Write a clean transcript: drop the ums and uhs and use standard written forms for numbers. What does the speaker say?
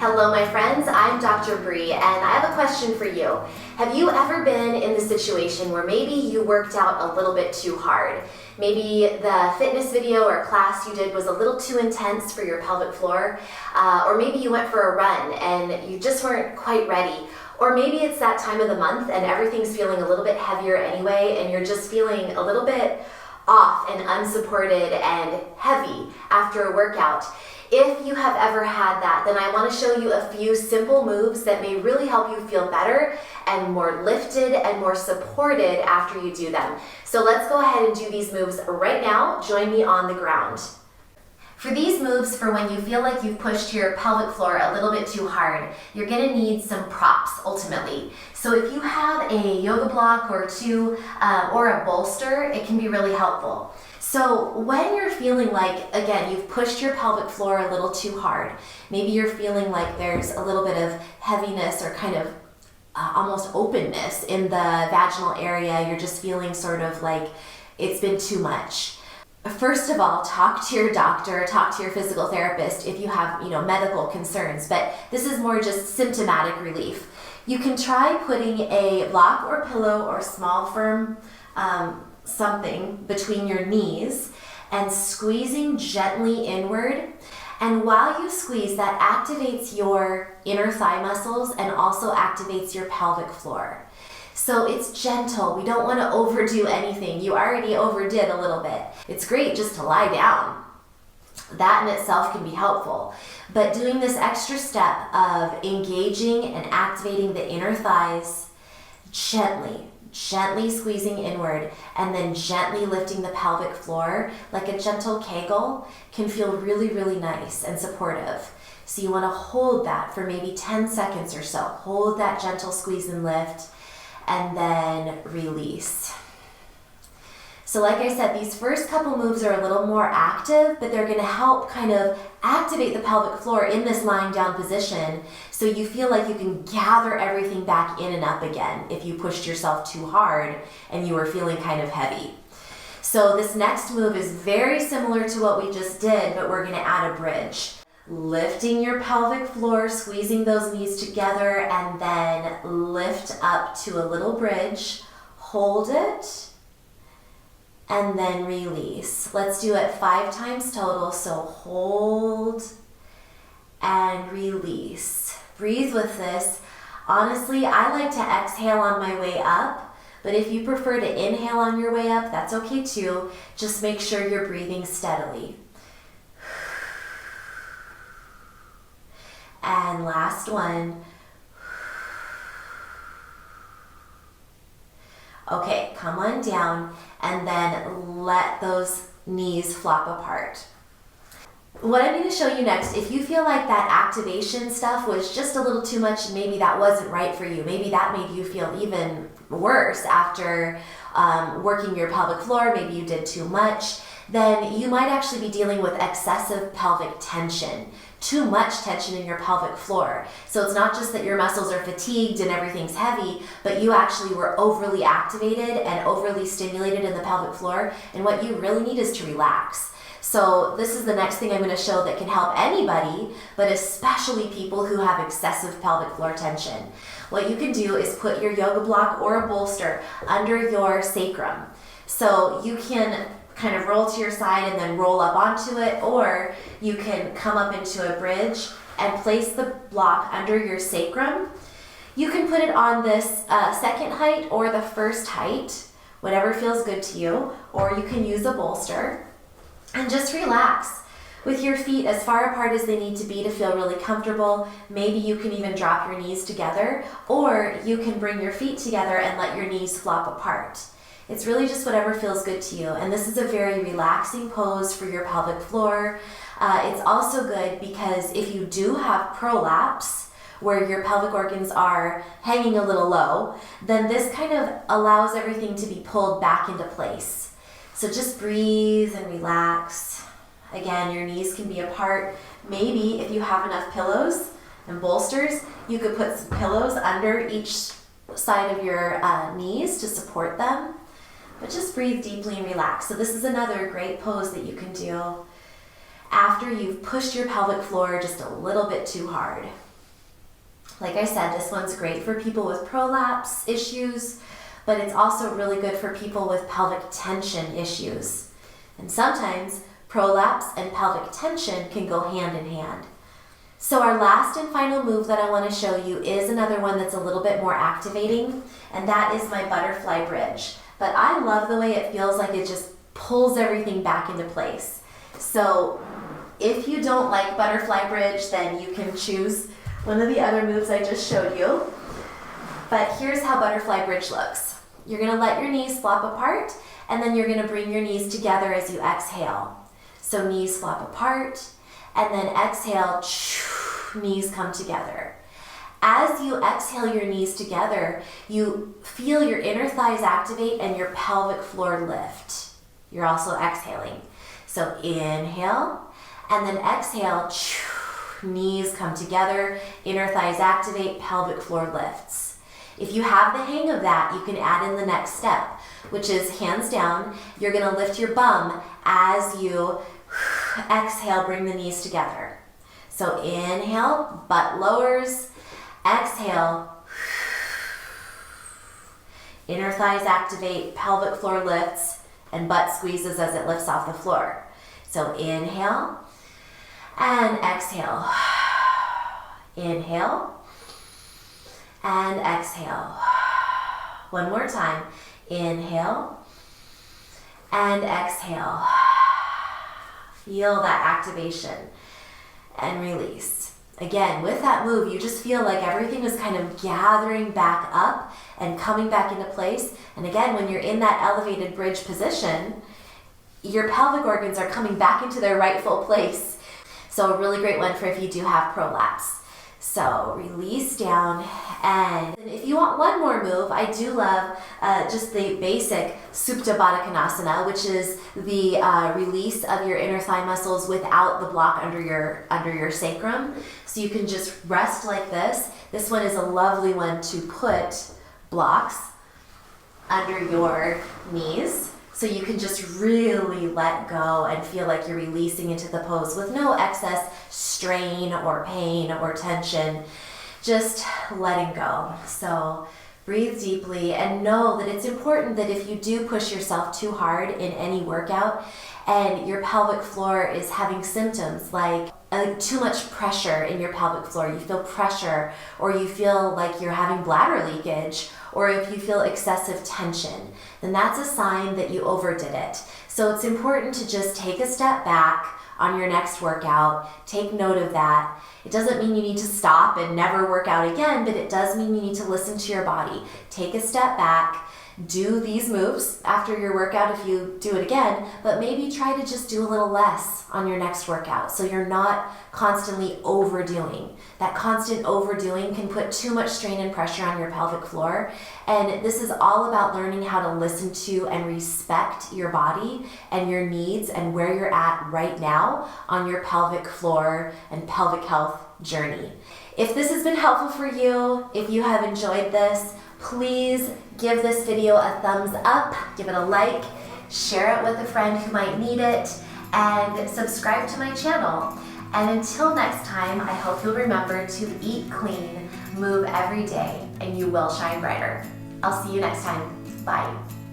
Hello my friends, I'm Dr. Bree and I have a question for you. Have you ever been in the situation where maybe you worked out a little bit too hard? Maybe the fitness video or class you did was a little too intense for your pelvic floor, or maybe you went for a run and you just weren't quite ready. Or maybe it's that time of the month and everything's feeling a little bit heavier anyway and you're just feeling a little bit off and unsupported and heavy after a workout. If you have ever had that, then I want to show you a few simple moves that may really help you feel better and more lifted and more supported after you do them. So let's go ahead and do these moves right now. Join me on the ground. For these moves, for when you feel like you've pushed your pelvic floor a little bit too hard, you're going to need some props ultimately. So if you have a yoga block or two or a bolster, it can be really helpful. So when you're feeling like, again, you've pushed your pelvic floor a little too hard, maybe you're feeling like there's a little bit of heaviness or kind of almost openness in the vaginal area, you're just feeling sort of like it's been too much. First of all, talk to your doctor, talk to your physical therapist if you have, medical concerns, but this is more just symptomatic relief. You can try putting a block or pillow or small firm something between your knees and squeezing gently inward. And while you squeeze, that activates your inner thigh muscles and also activates your pelvic floor. So it's gentle. We don't want to overdo anything. You already overdid a little bit. It's great just to lie down. That in itself can be helpful. But doing this extra step of engaging and activating the inner thighs gently squeezing inward and then gently lifting the pelvic floor like a gentle Kegel can feel really, really nice and supportive. So you want to hold that for maybe 10 seconds or so. Hold that gentle squeeze and lift and then release. So like I said, these first couple moves are a little more active, but they're going to help kind of activate the pelvic floor in this lying down position so you feel like you can gather everything back in and up again if you pushed yourself too hard and you were feeling kind of heavy. So this next move is very similar to what we just did, but we're going to add a bridge. Lifting your pelvic floor, squeezing those knees together, and then lift up to a little bridge. Hold it. And then release. Let's do it 5 times total. So hold and release. Breathe with this. Honestly, I like to exhale on my way up, but if you prefer to inhale on your way up, that's okay too. Just make sure you're breathing steadily. And last one. Okay, come on down and then let those knees flop apart. What I'm going to show you next, if you feel like that activation stuff was just a little too much and maybe that wasn't right for you, maybe that made you feel even worse after working your pelvic floor, maybe you did too much, then you might actually be dealing with excessive pelvic tension. Too much tension in your pelvic floor. So it's not just that your muscles are fatigued and everything's heavy, but you actually were overly activated and overly stimulated in the pelvic floor, and what you really need is to relax. So this is the next thing I'm going to show that can help anybody, but especially people who have excessive pelvic floor tension. What you can do is put your yoga block or a bolster under your sacrum. So you can kind of roll to your side and then roll up onto it, or you can come up into a bridge and place the block under your sacrum. You can put it on this second height or the first height, whatever feels good to you, or you can use a bolster and just relax with your feet as far apart as they need to be to feel really comfortable. Maybe you can even drop your knees together, or you can bring your feet together and let your knees flop apart. It's really just whatever feels good to you. And this is a very relaxing pose for your pelvic floor. It's also good because if you do have prolapse, where your pelvic organs are hanging a little low, then this kind of allows everything to be pulled back into place. So just breathe and relax. Again, your knees can be apart. Maybe if you have enough pillows and bolsters, you could put some pillows under each side of your knees to support them. But just breathe deeply and relax. So this is another great pose that you can do. after you've pushed your pelvic floor just a little bit too hard. Like I said, this one's great for people with prolapse issues, but it's also really good for people with pelvic tension issues. And sometimes prolapse and pelvic tension can go hand in hand. So our last and final move that I want to show you is another one that's a little bit more activating, and that is my butterfly bridge. But I love the way it feels like it just pulls everything back into place. So if you don't like butterfly bridge, then you can choose one of the other moves I just showed you. But here's how butterfly bridge looks. You're going to let your knees flop apart, and then you're going to bring your knees together as you exhale. So knees flop apart, and then exhale, knees come together. As you exhale your knees together, you feel your inner thighs activate and your pelvic floor lift. You're also exhaling. So inhale, and then exhale, knees come together, inner thighs activate, pelvic floor lifts. If you have the hang of that, you can add in the next step, which is hands down. You're going to lift your bum as you exhale, bring the knees together. So inhale, butt lowers, exhale, inner thighs activate, pelvic floor lifts, and butt squeezes as it lifts off the floor. So inhale and exhale. Inhale and exhale. One more time. Inhale and exhale. Feel that activation and release. Again, with that move, you just feel like everything is kind of gathering back up and coming back into place. And again, when you're in that elevated bridge position, your pelvic organs are coming back into their rightful place. So a really great one for if you do have prolapse. So release down, and if you want one more move, I do love just the basic Supta Baddha Konasana, which is the release of your inner thigh muscles without the block under your sacrum. So you can just rest like this. This one is a lovely one to put blocks under your knees. So you can just really let go and feel like you're releasing into the pose with no excess strain or pain or tension, just letting go. So breathe deeply and know that it's important that if you do push yourself too hard in any workout and your pelvic floor is having symptoms like too much pressure in your pelvic floor, you feel pressure, or you feel like you're having bladder leakage, or if you feel excessive tension, then that's a sign that you overdid it. So it's important to just take a step back on your next workout, take note of that. It doesn't mean you need to stop and never work out again, but it does mean you need to listen to your body. Take a step back, do these moves after your workout if you do it again, but maybe try to just do a little less on your next workout so you're not constantly overdoing. That constant overdoing can put too much strain and pressure on your pelvic floor, and this is all about learning how to listen to and respect your body and your needs and where you're at right now on your pelvic floor and pelvic health journey. If this has been helpful for you, if you have enjoyed this, please give this video a thumbs up, give it a like, share it with a friend who might need it, and subscribe to my channel. And until next time, I hope you'll remember to eat clean, move every day, and you will shine brighter. I'll see you next time. Bye.